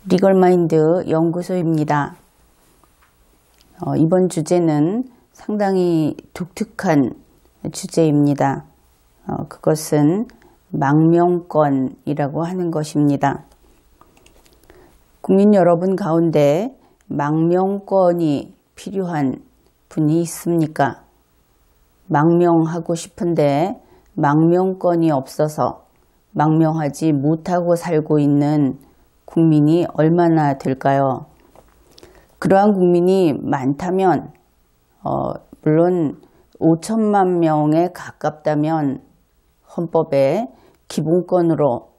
리걸마인드 연구소입니다. 이번 주제는 상당히 독특한 주제입니다. 그것은 망명권이라고 하는 것입니다. 국민 여러분 가운데 망명권이 필요한 분이 있습니까? 망명하고 싶은데 망명권이 없어서 망명하지 못하고 살고 있는 국민이 얼마나 될까요? 그러한 국민이 많다면 물론 5천만 명에 가깝다면 헌법에 기본권으로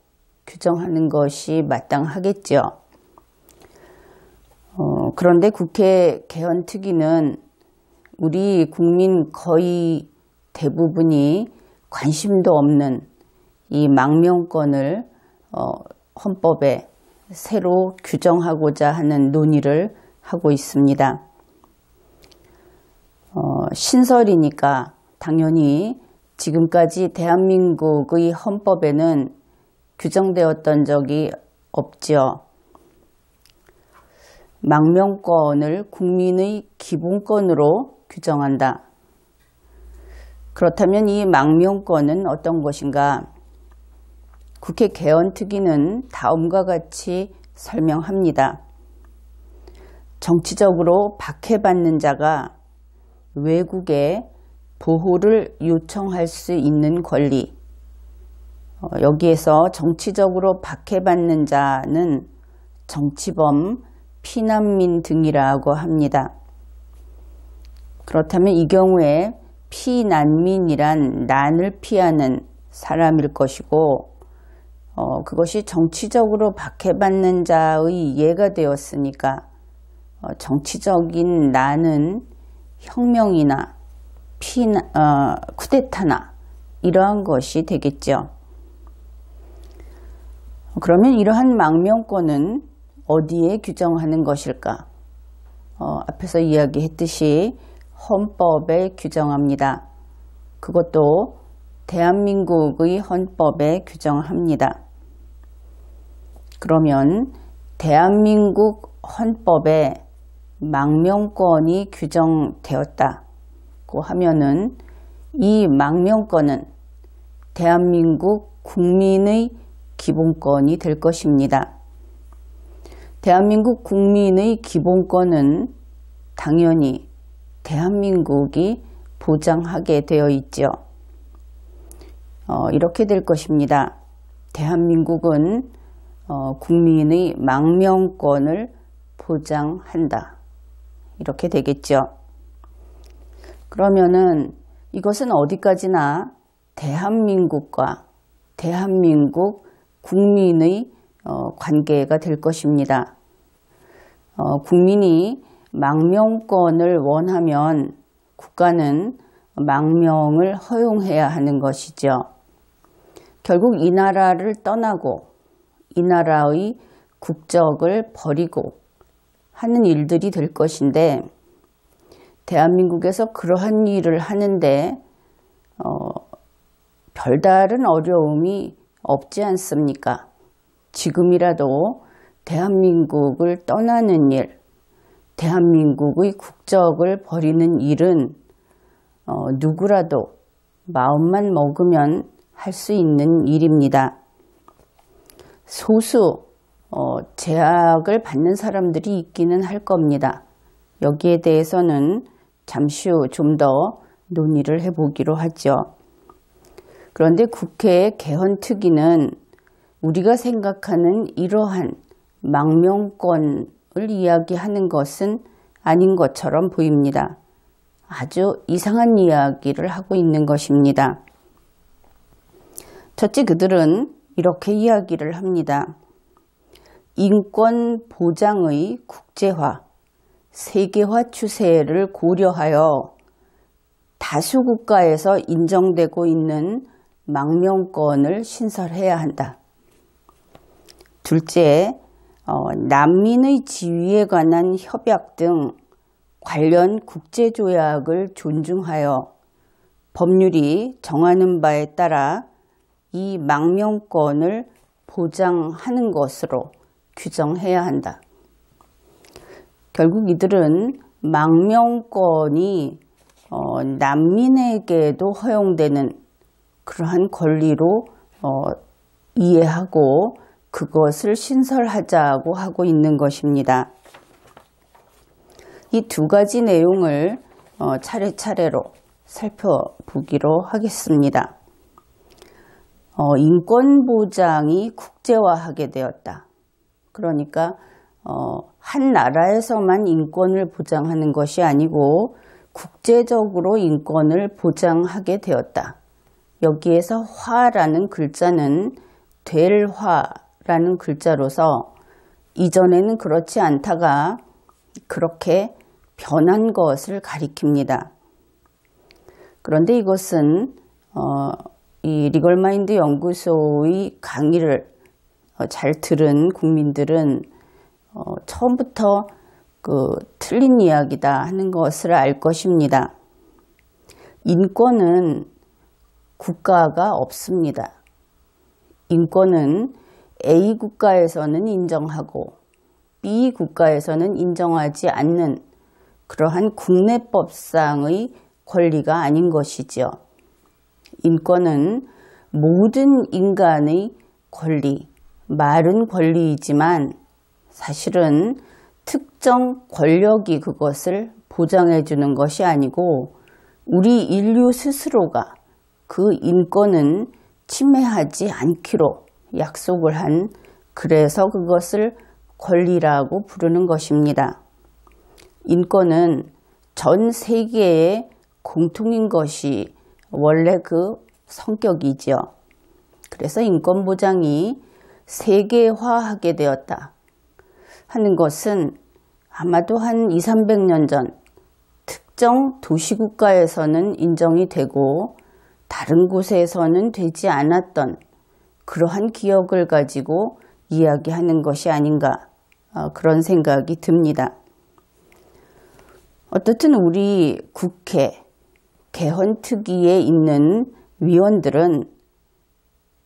규정하는 것이 마땅하겠죠. 그런데 국회 개헌특위는 우리 국민 거의 대부분이 관심도 없는 이 망명권을 헌법에 새로 규정하고자 하는 논의를 하고 있습니다. 신설이니까 당연히 지금까지 대한민국의 헌법에는 규정되었던 적이 없죠. 망명권을 국민의 기본권으로 규정한다. 그렇다면 이 망명권은 어떤 것인가? 국회 개헌특위는 다음과 같이 설명합니다. 정치적으로 박해받는 자가 외국에 보호를 요청할 수 있는 권리. 여기에서 정치적으로 박해받는 자는 정치범, 피난민 등이라고 합니다. 그렇다면 이 경우에 피난민이란 난을 피하는 사람일 것이고 그것이 정치적으로 박해받는 자의 예가 되었으니까 정치적인 난은 혁명이나 쿠데타나 이러한 것이 되겠죠. 그러면 이러한 망명권은 어디에 규정하는 것일까? 앞에서 이야기했듯이 헌법에 규정합니다. 그것도 대한민국의 헌법에 규정합니다. 그러면 대한민국 헌법에 망명권이 규정되었다고 하면은 이 망명권은 대한민국 국민의 기본권이 될 것입니다. 대한민국 국민의 기본권은 당연히 대한민국이 보장하게 되어 있죠. 이렇게 될 것입니다. 대한민국은 국민의 망명권을 보장한다. 이렇게 되겠죠. 그러면은 이것은 어디까지나 대한민국과 대한민국 국민의 관계가 될 것입니다. 국민이 망명권을 원하면 국가는 망명을 허용해야 하는 것이죠. 결국 이 나라를 떠나고 이 나라의 국적을 버리고 하는 일들이 될 것인데 대한민국에서 그러한 일을 하는데 별다른 어려움이 없지 않습니까? 지금이라도 대한민국을 떠나는 일, 대한민국의 국적을 버리는 일은 누구라도 마음만 먹으면 할 수 있는 일입니다. 소수 제약을 받는 사람들이 있기는 할 겁니다. 여기에 대해서는 잠시 후 좀 더 논의를 해보기로 하죠. 그런데 국회 개헌특위는 우리가 생각하는 이러한 망명권을 이야기하는 것은 아닌 것처럼 보입니다. 아주 이상한 이야기를 하고 있는 것입니다. 첫째, 그들은 이렇게 이야기를 합니다. 인권 보장의 국제화, 세계화 추세를 고려하여 다수 국가에서 인정되고 있는 망명권을 신설해야 한다. 둘째, 난민의 지위에 관한 협약 등 관련 국제조약을 존중하여 법률이 정하는 바에 따라 이 망명권을 보장하는 것으로 규정해야 한다. 결국 이들은 망명권이 난민에게도 허용되는 그러한 권리로 이해하고 그것을 신설하자고 하고 있는 것입니다. 이 두 가지 내용을 차례차례로 살펴보기로 하겠습니다. 인권보장이 국제화하게 되었다. 그러니까 한 나라에서만 인권을 보장하는 것이 아니고 국제적으로 인권을 보장하게 되었다. 여기에서 화라는 글자는 될 화라는 글자로서 이전에는 그렇지 않다가 그렇게 변한 것을 가리킵니다. 그런데 이것은 이 리걸마인드 연구소의 강의를 잘 들은 국민들은 처음부터 틀린 이야기다 하는 것을 알 것입니다. 인권은 국가가 없습니다. 인권은 A 국가에서는 인정하고 B 국가에서는 인정하지 않는 그러한 국내법상의 권리가 아닌 것이지요. 인권은 모든 인간의 권리, 말은 권리이지만 사실은 특정 권력이 그것을 보장해 주는 것이 아니고 우리 인류 스스로가 그 인권은 침해하지 않기로 약속을 한, 그래서 그것을 권리라고 부르는 것입니다. 인권은 전 세계의 공통인 것이 원래 그 성격이지요. 그래서 인권 보장이 세계화하게 되었다 하는 것은 아마도 한 200~300년 전 특정 도시국가에서는 인정이 되고 다른 곳에서는 되지 않았던 그러한 기억을 가지고 이야기하는 것이 아닌가, 그런 생각이 듭니다. 어떻든 우리 국회 개헌특위에 있는 위원들은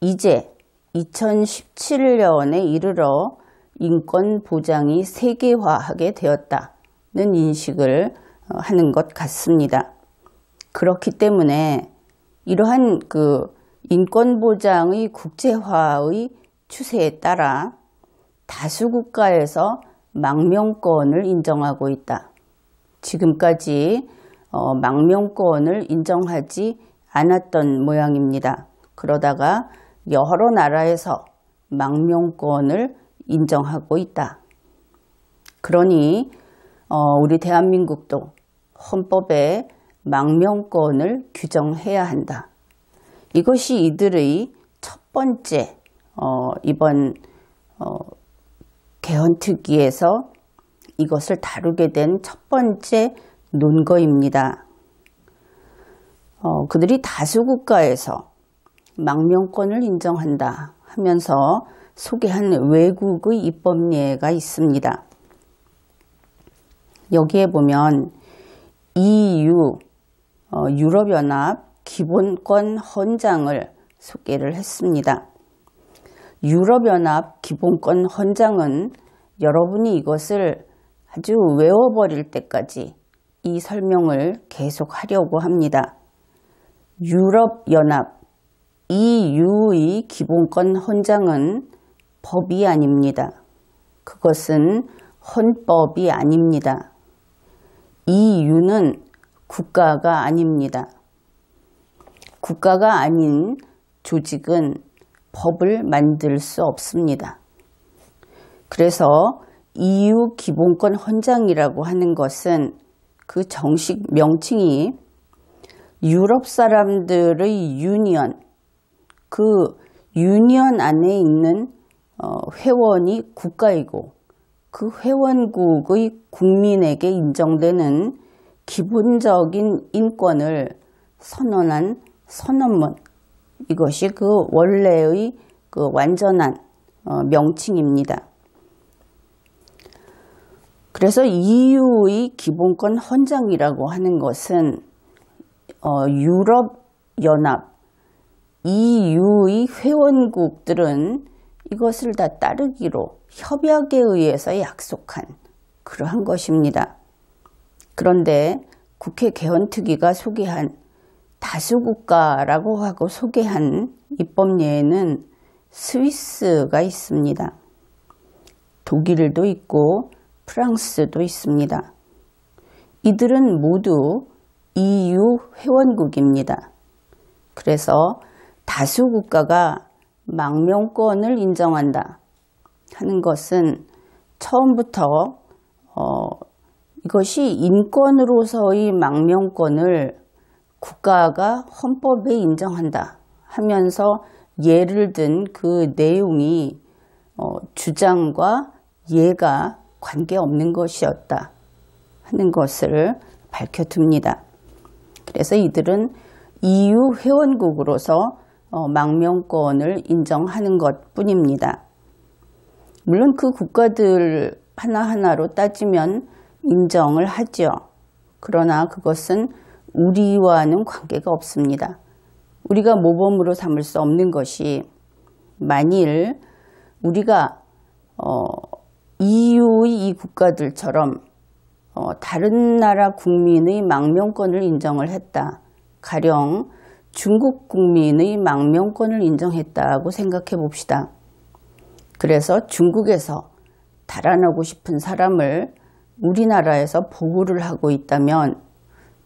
이제 2017년에 이르러 인권 보장이 세계화하게 되었다는 인식을 하는 것 같습니다. 그렇기 때문에 이러한 인권 보장의 국제화의 추세에 따라 다수 국가에서 망명권을 인정하고 있다. 지금까지 망명권을 인정하지 않았던 모양입니다. 그러다가 여러 나라에서 망명권을 인정하고 있다. 그러니 우리 대한민국도 헌법에 망명권을 규정해야 한다. 이것이 이들의 첫 번째 이번 개헌특위에서 이것을 다루게 된 첫 번째 논거입니다. 그들이 다수 국가에서 망명권을 인정한다 하면서 소개한 외국의 입법 예가 있습니다. 여기에 보면 EU, 유럽연합 기본권 헌장을 소개를 했습니다. 유럽연합 기본권 헌장은 여러분이 이것을 아주 외워버릴 때까지 이 설명을 계속하려고 합니다. 유럽연합 EU의 기본권 헌장은 법이 아닙니다. 그것은 헌법이 아닙니다. EU는 국가가 아닙니다. 국가가 아닌 조직은 법을 만들 수 없습니다. 그래서 EU 기본권 헌장이라고 하는 것은 그 정식 명칭이 유럽 사람들의 유니언, 그 유니언 안에 있는 회원이 국가이고 그 회원국의 국민에게 인정되는 기본적인 인권을 선언한 선언문, 이것이 그 원래의 그 완전한 명칭입니다. 그래서 EU의 기본권 헌장이라고 하는 것은 유럽연합 EU의 회원국들은 이것을 다 따르기로 협약에 의해서 약속한 그러한 것입니다. 그런데 국회 개헌특위가 소개한 다수국가라고 하고 소개한 입법례에는 스위스가 있습니다. 독일도 있고 프랑스도 있습니다. 이들은 모두 EU 회원국입니다. 그래서 다수국가가 망명권을 인정한다 하는 것은 처음부터 이것이 인권으로서의 망명권을 국가가 헌법에 인정한다 하면서 예를 든 그 내용이 주장과 예가 관계없는 것이었다 하는 것을 밝혀둡니다. 그래서 이들은 EU 회원국으로서 망명권을 인정하는 것뿐입니다. 물론 그 국가들 하나하나로 따지면 인정을 하죠. 그러나 그것은 우리와는 관계가 없습니다. 우리가 모범으로 삼을 수 없는 것이 만일 우리가 EU의 이 국가들처럼 다른 나라 국민의 망명권을 인정을 했다. 가령 중국 국민의 망명권을 인정했다고 생각해 봅시다. 그래서 중국에서 달아나고 싶은 사람을 우리나라에서 보호를 하고 있다면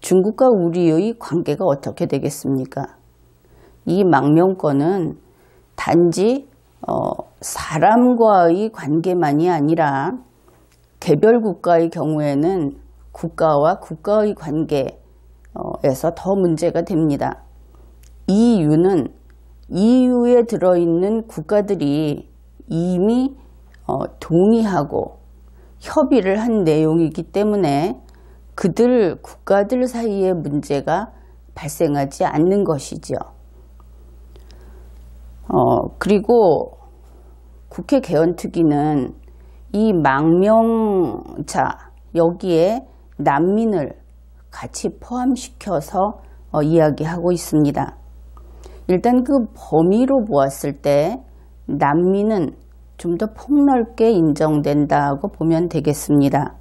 중국과 우리의 관계가 어떻게 되겠습니까? 이 망명권은 단지 사람과의 관계만이 아니라 개별 국가의 경우에는 국가와 국가의 관계에서 더 문제가 됩니다. 이 이유는 EU에 들어있는 국가들이 이미 동의하고 협의를 한 내용이기 때문에 그들 국가들 사이에 문제가 발생하지 않는 것이죠. 그리고 국회 개헌특위는 이 망명자 여기에 난민을 같이 포함시켜서 이야기하고 있습니다. 일단 그 범위로 보았을 때 난민은 좀 더 폭넓게 인정된다고 보면 되겠습니다.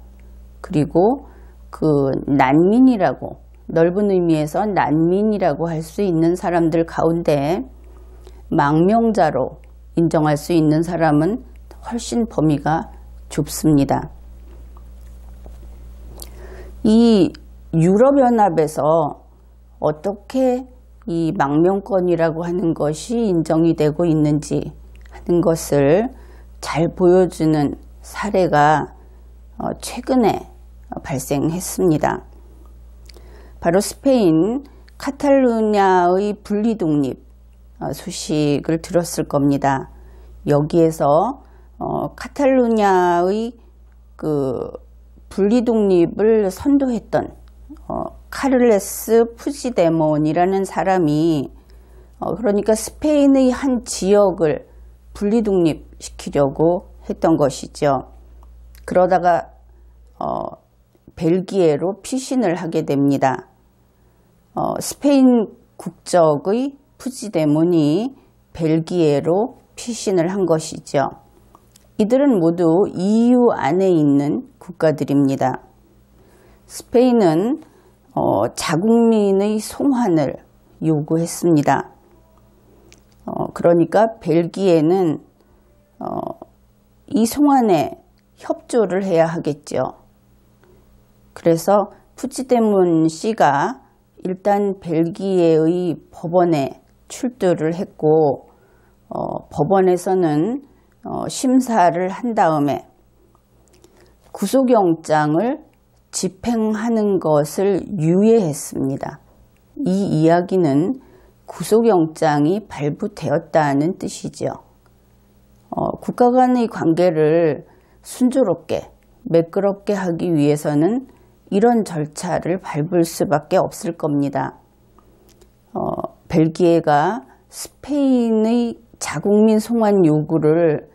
그리고 그 난민이라고 넓은 의미에서 난민이라고 할 수 있는 사람들 가운데 망명자로 인정할 수 있는 사람은 훨씬 범위가 좁습니다. 이 유럽연합에서 어떻게 이 망명권이라고 하는 것이 인정이 되고 있는지 하는 것을 잘 보여주는 사례가 최근에 발생했습니다. 바로 스페인 카탈루냐의 분리독립 소식을 들었을 겁니다. 여기에서 카탈루냐의 그 분리독립을 선도했던 카를레스 푸지데몬이라는 사람이 그러니까 스페인의 한 지역을 분리독립시키려고 했던 것이죠. 그러다가 벨기에로 피신을 하게 됩니다. 스페인 국적의 푸지데몬이 벨기에로 피신을 한 것이죠. 이들은 모두 EU 안에 있는 국가들입니다. 스페인은 자국민의 송환을 요구했습니다. 그러니까 벨기에는 이 송환에 협조를 해야 하겠죠. 그래서 푸지데몬 씨가 일단 벨기에의 법원에 출두를 했고 법원에서는 심사를 한 다음에 구속영장을 집행하는 것을 유예했습니다. 이 이야기는 구속영장이 발부되었다는 뜻이죠. 국가 간의 관계를 순조롭게 매끄럽게 하기 위해서는 이런 절차를 밟을 수밖에 없을 겁니다. 벨기에가 스페인의 자국민 송환 요구를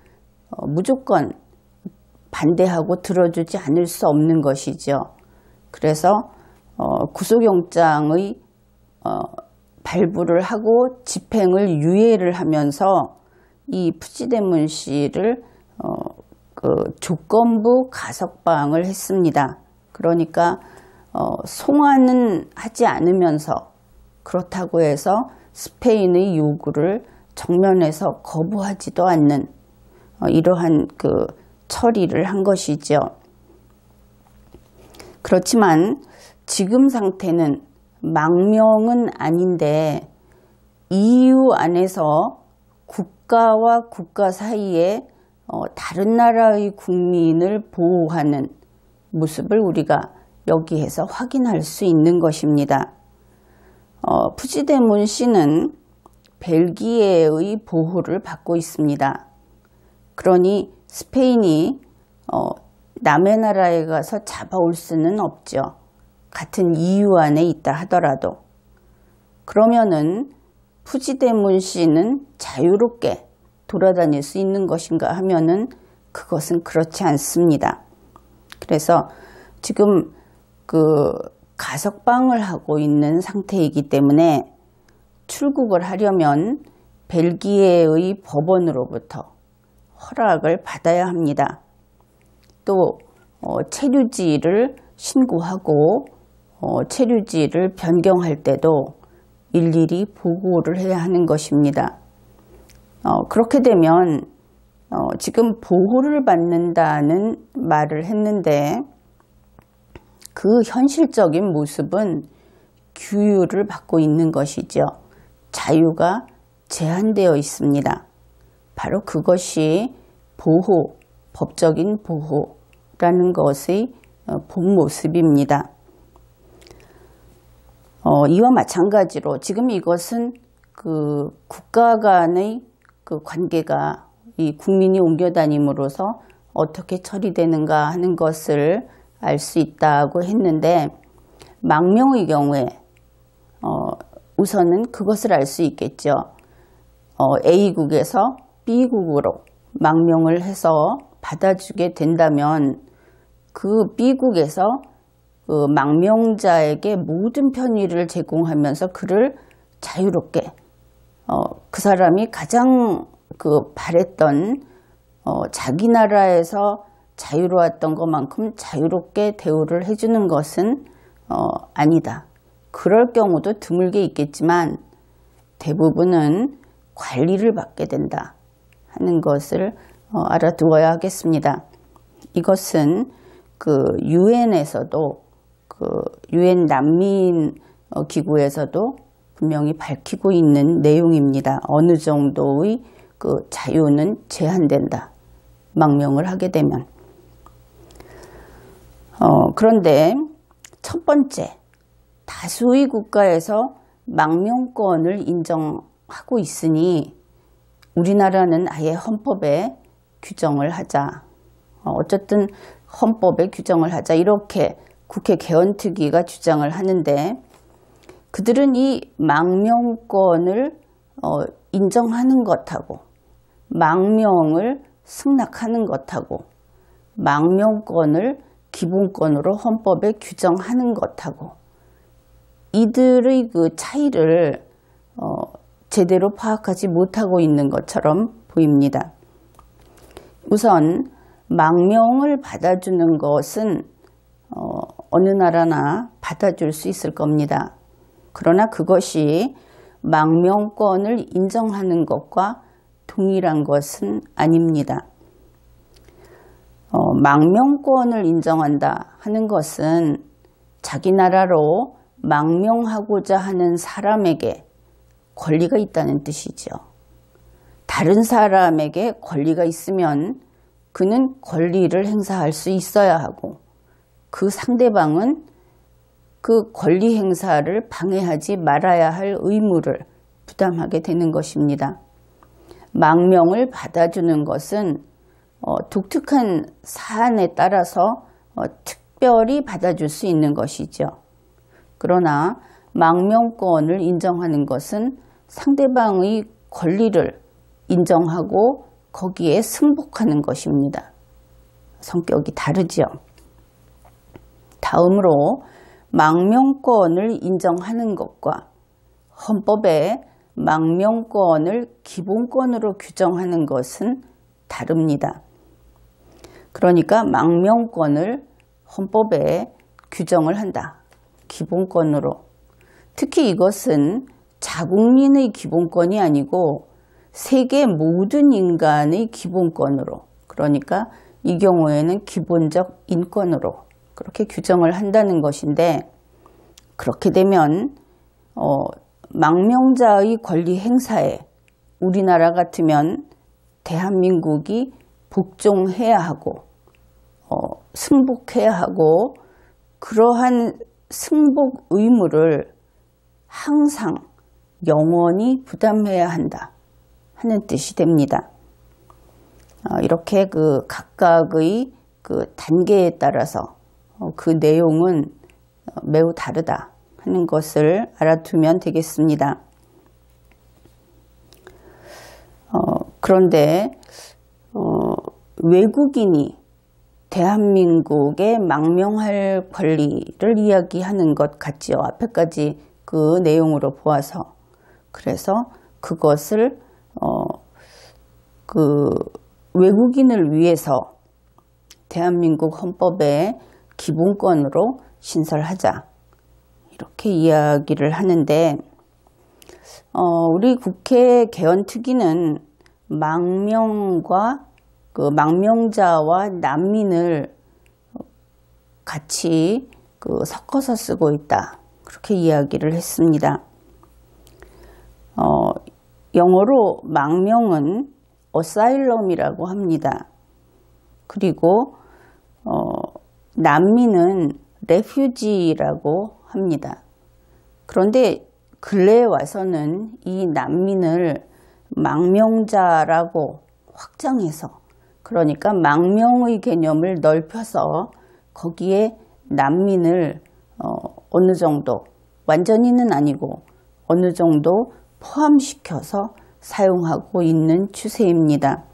무조건 반대하고 들어주지 않을 수 없는 것이죠. 그래서 구속영장의 발부를 하고 집행을 유예를 하면서 이 푸지데문 씨를 조건부 가석방을 했습니다. 그러니까 송환은 하지 않으면서 그렇다고 해서 스페인의 요구를 정면에서 거부하지도 않는 이러한 처리를 한 것이죠. 그렇지만 지금 상태는 망명은 아닌데 EU 안에서 국가와 국가 사이에 다른 나라의 국민을 보호하는 모습을 우리가 여기에서 확인할 수 있는 것입니다. 푸지데문 씨는 벨기에의 보호를 받고 있습니다. 그러니 스페인이 남의 나라에 가서 잡아올 수는 없죠. 같은 EU 안에 있다 하더라도. 그러면은 푸지데문 씨는 자유롭게 돌아다닐 수 있는 것인가 하면은 그것은 그렇지 않습니다. 그래서 지금 가석방을 하고 있는 상태이기 때문에 출국을 하려면 벨기에의 법원으로부터 허락을 받아야 합니다. 또 체류지를 신고하고 체류지를 변경할 때도 일일이 보고를 해야 하는 것입니다. 그렇게 되면 지금 보호를 받는다는 말을 했는데 그 현실적인 모습은 규율을 받고 있는 것이죠. 자유가 제한되어 있습니다. 바로 그것이 보호, 법적인 보호라는 것의 본 모습입니다. 이와 마찬가지로 지금 이것은 국가 간의 관계가 이 국민이 옮겨 다님으로써 어떻게 처리되는가 하는 것을 알 수 있다고 했는데 망명의 경우에 우선은 그것을 알 수 있겠죠. A국에서 B국으로 망명을 해서 받아주게 된다면 그 B국에서 망명자에게 모든 편의를 제공하면서 그를 자유롭게 그 사람이 가장 바랬던 자기 나라에서 자유로웠던 것만큼 자유롭게 대우를 해주는 것은 아니다. 그럴 경우도 드물게 있겠지만 대부분은 관리를 받게 된다 하는 것을 알아두어야 하겠습니다. 이것은 유엔에서도 유엔 난민 기구에서도 분명히 밝히고 있는 내용입니다. 어느 정도의 자유는 제한된다. 망명을 하게 되면. 그런데 첫 번째, 다수의 국가에서 망명권을 인정하고 있으니 우리나라는 아예 헌법에 규정을 하자. 어쨌든 헌법에 규정을 하자. 이렇게 국회 개헌특위가 주장을 하는데 그들은 이 망명권을 인정하는 것하고 망명을 승낙하는 것하고 망명권을 기본권으로 헌법에 규정하는 것하고 이들의 차이를 제대로 파악하지 못하고 있는 것처럼 보입니다. 우선 망명을 받아주는 것은 어느 나라나 받아줄 수 있을 겁니다. 그러나 그것이 망명권을 인정하는 것과 동일한 것은 아닙니다. 망명권을 인정한다 하는 것은 자기 나라로 망명하고자 하는 사람에게 권리가 있다는 뜻이죠. 다른 사람에게 권리가 있으면 그는 권리를 행사할 수 있어야 하고 그 상대방은 그 권리 행사를 방해하지 말아야 할 의무를 부담하게 되는 것입니다. 망명을 받아주는 것은 독특한 사안에 따라서 특별히 받아줄 수 있는 것이죠. 그러나 망명권을 인정하는 것은 상대방의 권리를 인정하고 거기에 승복하는 것입니다. 성격이 다르죠. 다음으로 망명권을 인정하는 것과 헌법에 망명권을 기본권으로 규정하는 것은 다릅니다. 그러니까 망명권을 헌법에 규정을 한다. 기본권으로. 특히 이것은 자국민의 기본권이 아니고 세계 모든 인간의 기본권으로, 그러니까 이 경우에는 기본적 인권으로 그렇게 규정을 한다는 것인데, 그렇게 되면 망명자의 권리 행사에 우리나라 같으면 대한민국이 복종해야 하고 승복해야 하고, 그러한 승복 의무를 항상 영원히 부담해야 한다 하는 뜻이 됩니다. 이렇게 그 각각의 그 단계에 따라서 그 내용은 매우 다르다 하는 것을 알아두면 되겠습니다. 그런데 외국인이 대한민국에 망명할 권리를 이야기하는 것 같지요. 앞에까지 그 내용으로 보아서. 그래서 그것을 그 외국인을 위해서 대한민국 헌법의 기본권으로 신설하자, 이렇게 이야기를 하는데, 우리 국회 개헌특위는 망명과 그 망명자와 난민을 같이 섞어서 쓰고 있다, 그렇게 이야기를 했습니다. 영어로 망명은 asylum이라고 합니다. 그리고 난민은 refugee라고 합니다. 그런데 근래에 와서는 이 난민을 망명자라고 확장해서, 그러니까 망명의 개념을 넓혀서 거기에 난민을 어느 정도, 완전히는 아니고 어느 정도 포함시켜서 사용하고 있는 추세입니다.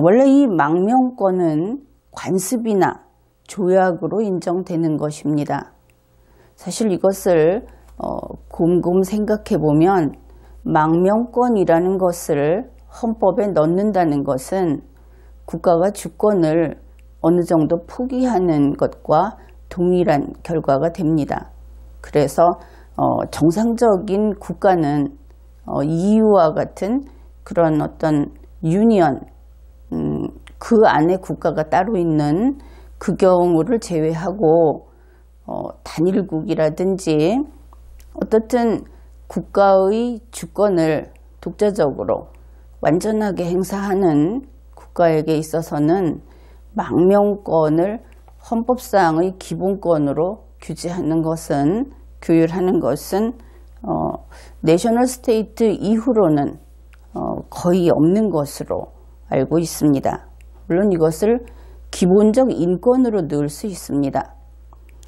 원래 이 망명권은 관습이나 조약으로 인정되는 것입니다. 사실 이것을 곰곰 생각해 보면 망명권이라는 것을 헌법에 넣는다는 것은 국가가 주권을 어느 정도 포기하는 것과 동일한 결과가 됩니다. 그래서 정상적인 국가는 EU와 같은 그런 어떤 유니언, 그 안에 국가가 따로 있는 그 경우를 제외하고 단일국이라든지 어떻든 국가의 주권을 독자적으로 완전하게 행사하는 국가에게 있어서는 망명권을 헌법상의 기본권으로 규제하는 것은, 규율하는 것은 내셔널 스테이트 이후로는 거의 없는 것으로 알고 있습니다. 물론 이것을 기본적 인권으로 넣을 수 있습니다.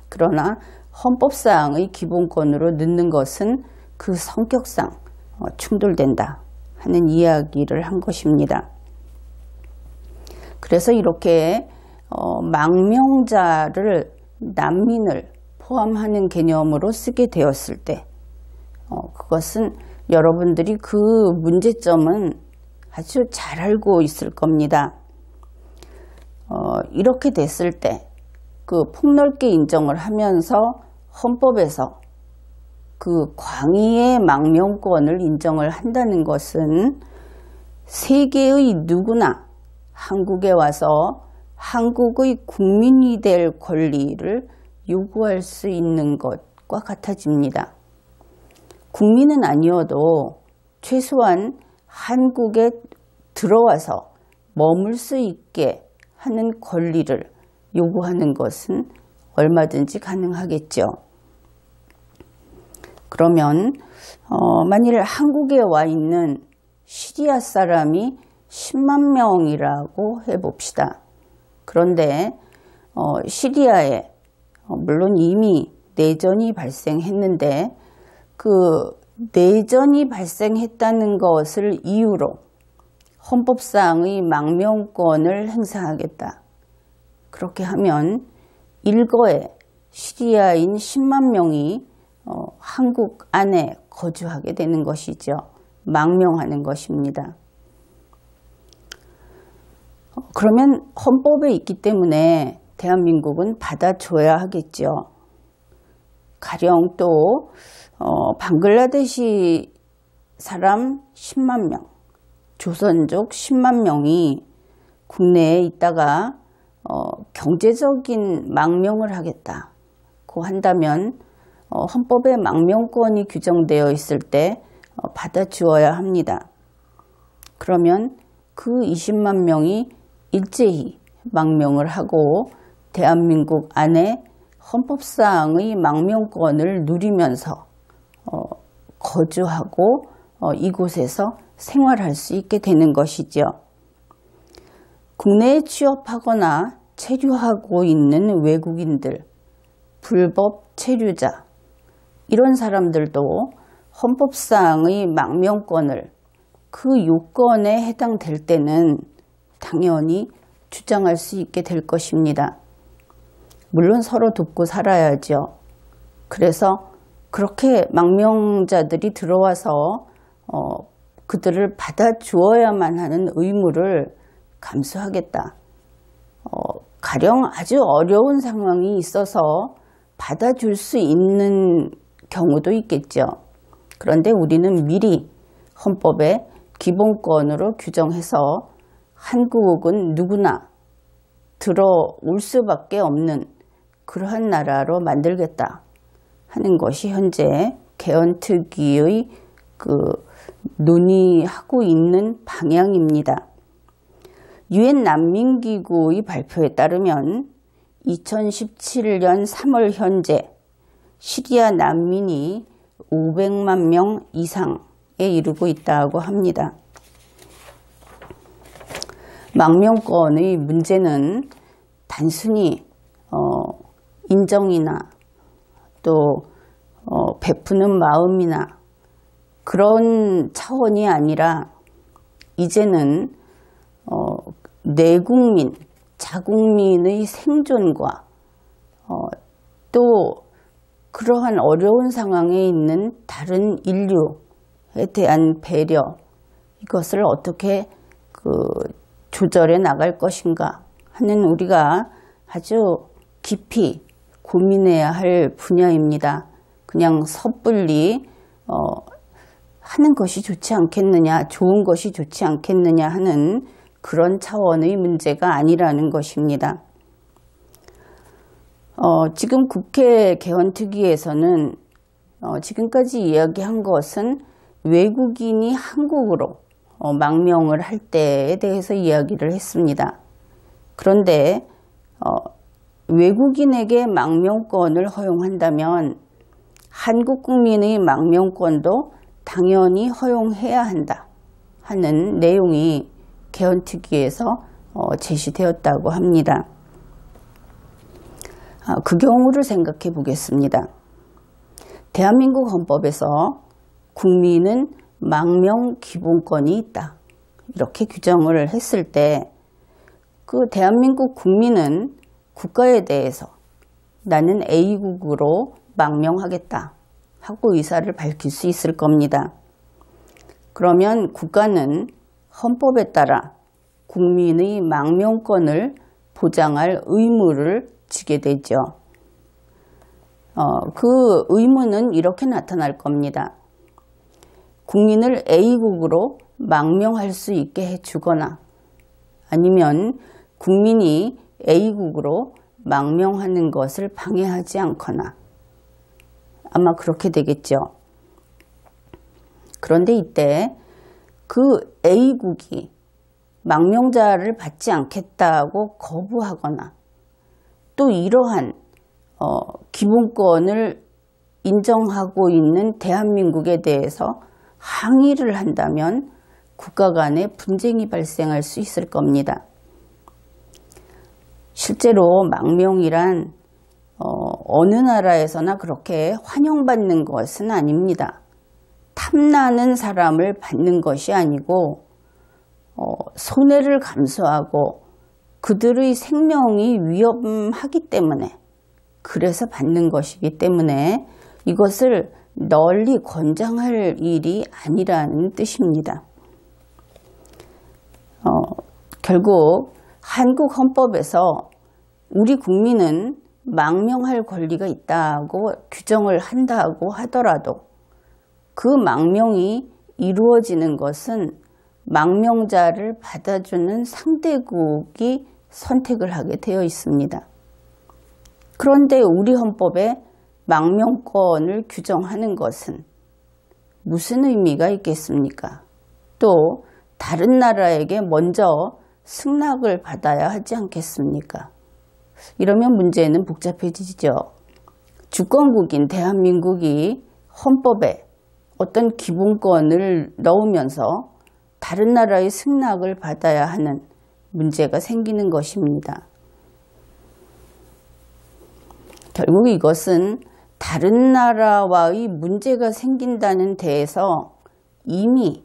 그러나 헌법상의 기본권으로 넣는 것은 그 성격상 충돌된다 하는 이야기를 한 것입니다. 그래서 이렇게 망명자를, 난민을 포함하는 개념으로 쓰게 되었을 때 그것은 여러분들이 그 문제점은 아주 잘 알고 있을 겁니다. 이렇게 됐을 때 그 폭넓게 인정을 하면서 헌법에서 그 광의의 망명권을 인정을 한다는 것은 세계의 누구나 한국에 와서 한국의 국민이 될 권리를 요구할 수 있는 것과 같아집니다. 국민은 아니어도 최소한 한국에 들어와서 머물 수 있게 하는 권리를 요구하는 것은 얼마든지 가능하겠죠. 그러면 만일 한국에 와 있는 시리아 사람이 10만 명이라고 해봅시다. 그런데 시리아에 물론 이미 내전이 발생했는데 그 내전이 발생했다는 것을 이유로 헌법상의 망명권을 행사하겠다. 그렇게 하면 일거에 시리아인 10만 명이 한국 안에 거주하게 되는 것이죠. 망명하는 것입니다. 그러면 헌법에 있기 때문에 대한민국은 받아줘야 하겠죠. 가령 또 방글라데시 사람 10만 명, 조선족 10만 명이 국내에 있다가 경제적인 망명을 하겠다고 한다면 헌법에 망명권이 규정되어 있을 때 받아주어야 합니다. 그러면 그 20만 명이 일제히 망명을 하고 대한민국 안에 헌법상의 망명권을 누리면서 거주하고 이곳에서 생활할 수 있게 되는 것이죠. 국내에 취업하거나 체류하고 있는 외국인들, 불법 체류자, 이런 사람들도 헌법상의 망명권을 그 요건에 해당될 때는 당연히 주장할 수 있게 될 것입니다. 물론 서로 돕고 살아야죠. 그래서 그렇게 망명자들이 들어와서 그들을 받아주어야만 하는 의무를 감수하겠다. 가령 아주 어려운 상황이 있어서 받아줄 수 있는 경우도 있겠죠. 그런데 우리는 미리 헌법에 기본권으로 규정해서 한국은 누구나 들어올 수밖에 없는 그러한 나라로 만들겠다 하는 것이 현재 개헌특위의 논의하고 있는 방향입니다. 유엔 난민기구의 발표에 따르면 2017년 3월 현재 시리아 난민이 500만 명 이상에 이르고 있다고 합니다. 망명권의 문제는 단순히 인정이나 또 베푸는 마음이나 그런 차원이 아니라 이제는 내국민, 자국민의 생존과 또 그러한 어려운 상황에 있는 다른 인류에 대한 배려, 이것을 어떻게 조절해 나갈 것인가 하는 우리가 아주 깊이 고민해야 할 분야입니다. 그냥 섣불리 하는 것이 좋지 않겠느냐, 좋은 것이 좋지 않겠느냐 하는 그런 차원의 문제가 아니라는 것입니다. 지금 국회 개헌특위에서는 지금까지 이야기한 것은 외국인이 한국으로 망명을 할 때에 대해서 이야기를 했습니다. 그런데 외국인에게 망명권을 허용한다면 한국 국민의 망명권도 당연히 허용해야 한다 하는 내용이 개헌특위에서 제시되었다고 합니다. 그 경우를 생각해 보겠습니다. 대한민국 헌법에서 국민은 망명 기본권이 있다, 이렇게 규정을 했을 때 그 대한민국 국민은 국가에 대해서 나는 A국으로 망명하겠다 하고 의사를 밝힐 수 있을 겁니다. 그러면 국가는 헌법에 따라 국민의 망명권을 보장할 의무를 지게 되죠. 그 의무는 이렇게 나타날 겁니다. 국민을 A국으로 망명할 수 있게 해주거나 아니면 국민이 A국으로 망명하는 것을 방해하지 않거나, 아마 그렇게 되겠죠. 그런데 이때 그 A국이 망명자를 받지 않겠다고 거부하거나 또 이러한 기본권을 인정하고 있는 대한민국에 대해서 항의를 한다면 국가 간에 분쟁이 발생할 수 있을 겁니다. 실제로 망명이란 어느 나라에서나 그렇게 환영받는 것은 아닙니다. 탐나는 사람을 받는 것이 아니고 손해를 감수하고 그들의 생명이 위험하기 때문에, 그래서 받는 것이기 때문에 이것을 널리 권장할 일이 아니라는 뜻입니다. 결국 한국 헌법에서 우리 국민은 망명할 권리가 있다고 규정을 한다고 하더라도 그 망명이 이루어지는 것은 망명자를 받아주는 상대국이 선택을 하게 되어 있습니다. 그런데 우리 헌법에 망명권을 규정하는 것은 무슨 의미가 있겠습니까? 또 다른 나라에게 먼저 승낙을 받아야 하지 않겠습니까? 이러면 문제는 복잡해지죠. 주권국인 대한민국이 헌법에 어떤 기본권을 넣으면서 다른 나라의 승낙을 받아야 하는 문제가 생기는 것입니다. 결국 이것은 다른 나라와의 문제가 생긴다는 데에서 이미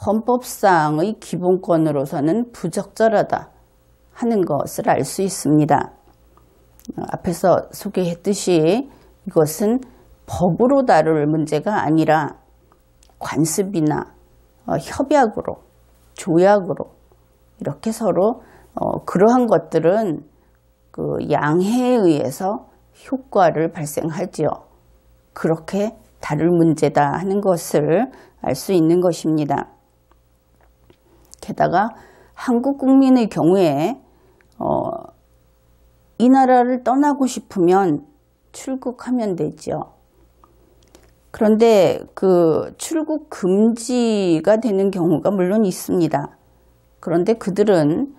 헌법상의 기본권으로서는 부적절하다 하는 것을 알 수 있습니다. 앞에서 소개했듯이 이것은 법으로 다룰 문제가 아니라 관습이나 협약으로, 조약으로 이렇게 서로 그러한 것들은 그 양해에 의해서 효과를 발생하지요. 그렇게 다룰 문제다 하는 것을 알 수 있는 것입니다. 게다가 한국 국민의 경우에 이 나라를 떠나고 싶으면 출국하면 되죠. 그런데 그 출국 금지가 되는 경우가 물론 있습니다. 그런데 그들은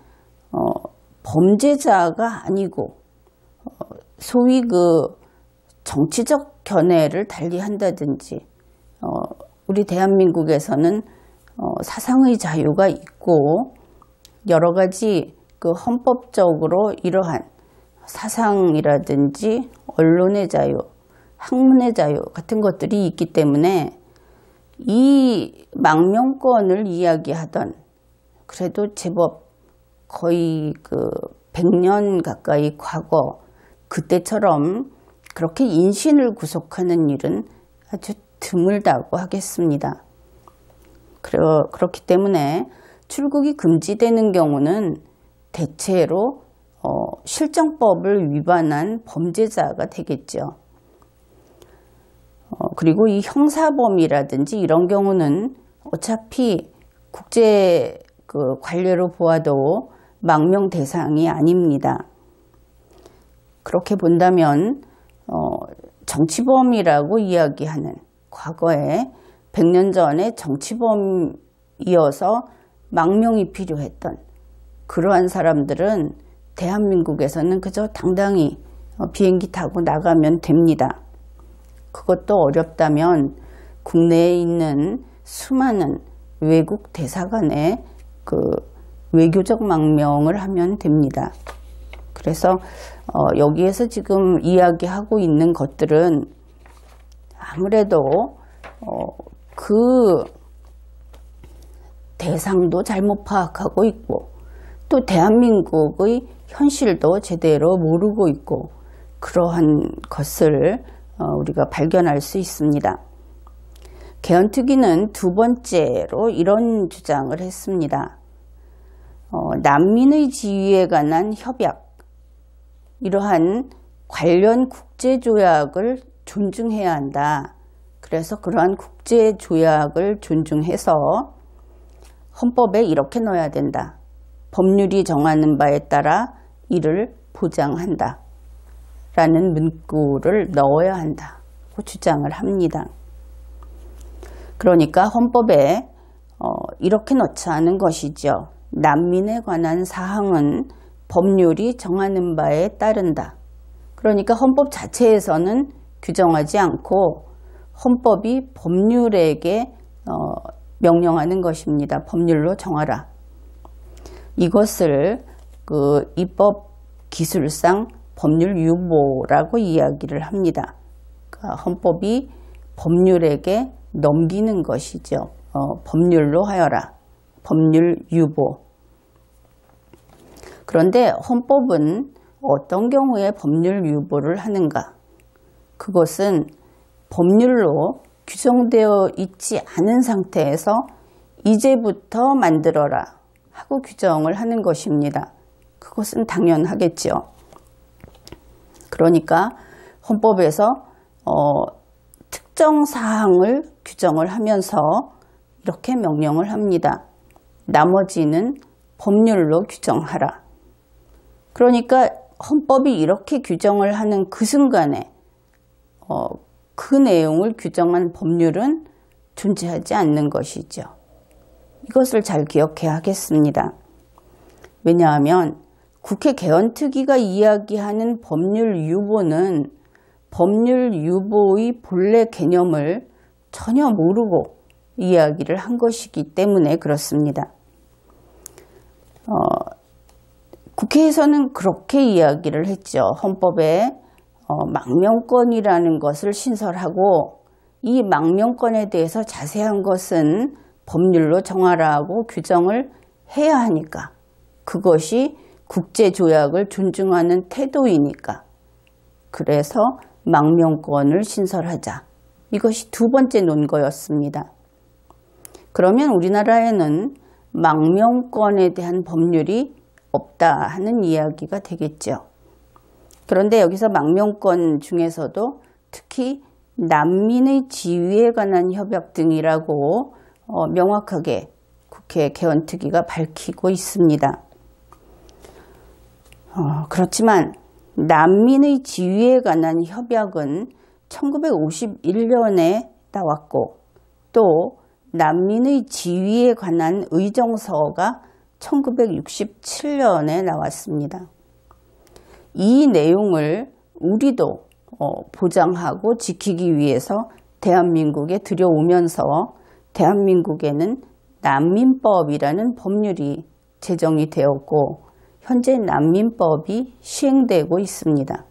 범죄자가 아니고 소위 그 정치적 견해를 달리한다든지 우리 대한민국에서는 사상의 자유가 있고 여러 가지 그 헌법적으로 이러한 사상이라든지 언론의 자유, 학문의 자유 같은 것들이 있기 때문에 이 망명권을 이야기하던 그래도 제법 거의 그 100년 가까이 과거 그때처럼 그렇게 인신을 구속하는 일은 아주 드물다고 하겠습니다. 그렇기 때문에 출국이 금지되는 경우는 대체로 실정법을 위반한 범죄자가 되겠죠. 그리고 이 형사범이라든지 이런 경우는 어차피 국제 그 관례로 보아도 망명 대상이 아닙니다. 그렇게 본다면 정치범이라고 이야기하는 과거에 100년 전에 정치범이어서 망명이 필요했던 그러한 사람들은 대한민국에서는 그저 당당히 비행기 타고 나가면 됩니다. 그것도 어렵다면 국내에 있는 수많은 외국 대사관에 그 외교적 망명을 하면 됩니다. 그래서 여기에서 지금 이야기하고 있는 것들은 아무래도 그 대상도 잘못 파악하고 있고 또 대한민국의 현실도 제대로 모르고 있고 그러한 것을 우리가 발견할 수 있습니다. 개헌특위는 두 번째로 이런 주장을 했습니다. 난민의 지위에 관한 협약, 이러한 관련 국제조약을 존중해야 한다. 그래서 그러한 국제조약을 존중해서 헌법에 이렇게 넣어야 된다. 법률이 정하는 바에 따라 이를 보장한다. 라는 문구를 넣어야 한다고 주장을 합니다. 그러니까 헌법에 이렇게 넣자 하는 것이죠. 난민에 관한 사항은 법률이 정하는 바에 따른다. 그러니까 헌법 자체에서는 규정하지 않고 헌법이 법률에게 명령하는 것입니다. 법률로 정하라. 이것을 그 입법 기술상 법률 유보라고 이야기를 합니다. 그러니까 헌법이 법률에게 넘기는 것이죠. 법률로 하여라. 법률 유보. 그런데 헌법은 어떤 경우에 법률 유보를 하는가? 그것은 법률로 규정되어 있지 않은 상태에서 이제부터 만들어라 하고 규정을 하는 것입니다. 그것은 당연하겠죠. 그러니까 헌법에서 특정 사항을 규정을 하면서 이렇게 명령을 합니다. 나머지는 법률로 규정하라. 그러니까 헌법이 이렇게 규정을 하는 그 순간에 그 내용을 규정한 법률은 존재하지 않는 것이죠. 이것을 잘 기억해야 하겠습니다. 왜냐하면 국회 개헌특위가 이야기하는 법률 유보는 법률 유보의 본래 개념을 전혀 모르고 이야기를 한 것이기 때문에 그렇습니다. 국회에서는 그렇게 이야기를 했죠. 헌법에 망명권이라는 것을 신설하고 이 망명권에 대해서 자세한 것은 법률로 정하라고 규정을 해야 하니까 그것이 국제조약을 존중하는 태도이니까 그래서 망명권을 신설하자. 이것이 두 번째 논거였습니다. 그러면 우리나라에는 망명권에 대한 법률이 없다 하는 이야기가 되겠죠. 그런데 여기서 망명권 중에서도 특히 난민의 지위에 관한 협약 등이라고 명확하게 국회 개헌특위가 밝히고 있습니다. 그렇지만 난민의 지위에 관한 협약은 1951년에 나왔고 또 난민의 지위에 관한 의정서가 1967년에 나왔습니다. 이 내용을 우리도 보장하고 지키기 위해서 대한민국에 들여오면서 대한민국에는 난민법이라는 법률이 제정이 되었고 현재 난민법이 시행되고 있습니다.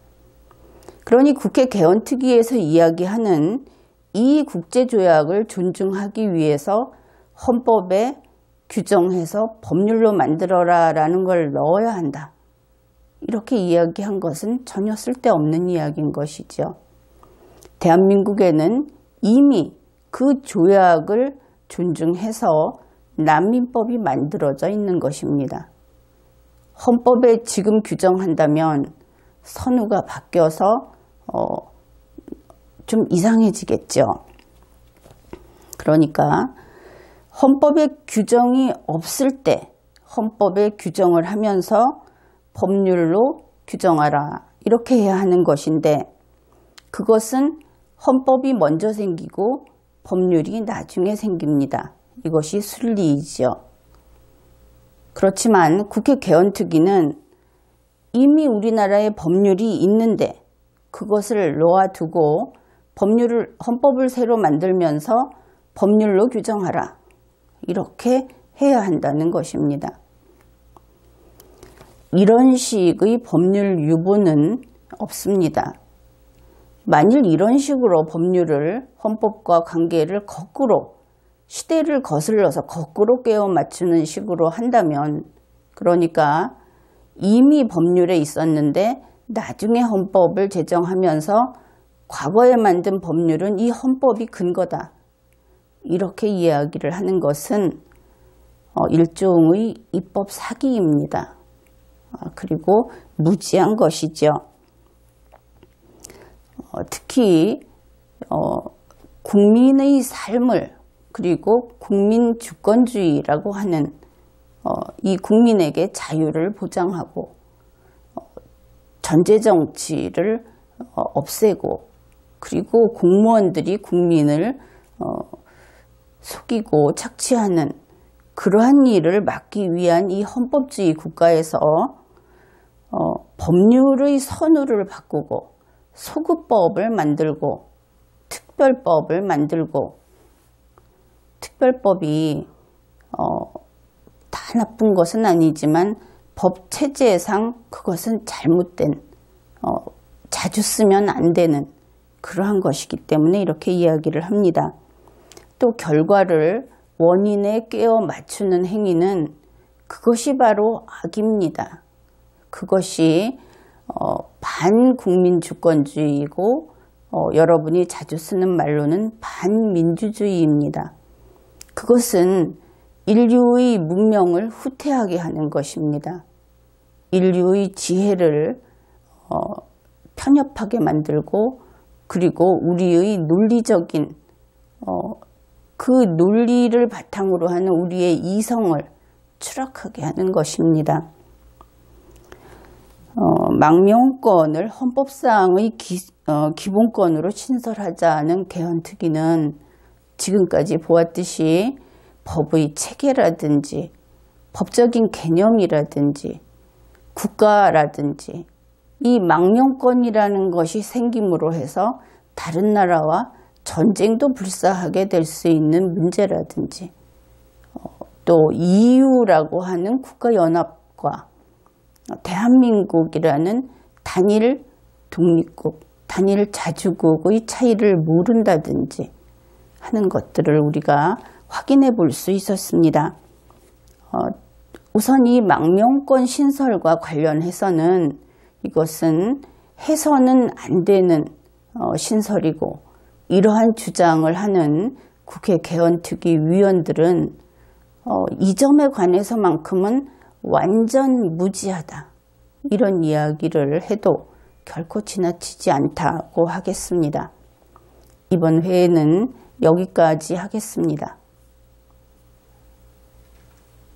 그러니 국회 개헌특위에서 이야기하는 이 국제조약을 존중하기 위해서 헌법에 규정해서 법률로 만들어라라는 걸 넣어야 한다. 이렇게 이야기한 것은 전혀 쓸데없는 이야기인 것이죠. 대한민국에는 이미 그 조약을 존중해서 난민법이 만들어져 있는 것입니다. 헌법에 지금 규정한다면 선우가 바뀌어서 좀 이상해지겠죠. 그러니까 헌법에 규정이 없을 때 헌법에 규정을 하면서 법률로 규정하라 이렇게 해야 하는 것인데 그것은 헌법이 먼저 생기고 법률이 나중에 생깁니다. 이것이 순리이죠. 그렇지만 국회 개헌특위는 이미 우리나라에 법률이 있는데 그것을 놓아두고 헌법을 새로 만들면서 법률로 규정하라. 이렇게 해야 한다는 것입니다. 이런 식의 법률 유보는 없습니다. 만일 이런 식으로 법률을 헌법과 관계를 거꾸로 시대를 거슬러서 거꾸로 깨워 맞추는 식으로 한다면 그러니까 이미 법률에 있었는데 나중에 헌법을 제정하면서 과거에 만든 법률은 이 헌법이 근거다. 이렇게 이야기를 하는 것은 일종의 입법 사기입니다. 그리고 무지한 것이죠. 특히 국민의 삶을 그리고 국민 주권주의라고 하는 이 국민에게 자유를 보장하고 전제정치를 없애고 그리고 공무원들이 국민을 속이고 착취하는 그러한 일을 막기 위한 이 헌법주의 국가에서 법률의 선우를 바꾸고 소급법을 만들고 특별법을 만들고 특별법이 다 나쁜 것은 아니지만 법 체제상 그것은 잘못된 자주 쓰면 안 되는 그러한 것이기 때문에 이렇게 이야기를 합니다. 또 결과를 원인에 깨어 맞추는 행위는 그것이 바로 악입니다. 그것이 반국민 주권주의이고 여러분이 자주 쓰는 말로는 반민주주의입니다. 그것은 인류의 문명을 후퇴하게 하는 것입니다. 인류의 지혜를 편협하게 만들고 그리고 우리의 논리적인 그 논리를 바탕으로 하는 우리의 이성을 추락하게 하는 것입니다. 망명권을 헌법사항의 기본권으로 신설하자는 개헌특위는 지금까지 보았듯이 법의 체계라든지 법적인 개념이라든지 국가라든지 이 망명권이라는 것이 생김으로 해서 다른 나라와 전쟁도 불사하게 될 수 있는 문제라든지 또 EU라고 하는 국가연합과 대한민국이라는 단일 독립국, 단일 자주국의 차이를 모른다든지 하는 것들을 우리가 확인해 볼 수 있었습니다. 우선 이 망명권 신설과 관련해서는 이것은 해서는 안 되는 신설이고 이러한 주장을 하는 국회 개헌특위 위원들은 이 점에 관해서만큼은 완전 무지하다. 이런 이야기를 해도 결코 지나치지 않다고 하겠습니다. 이번 회에는 여기까지 하겠습니다.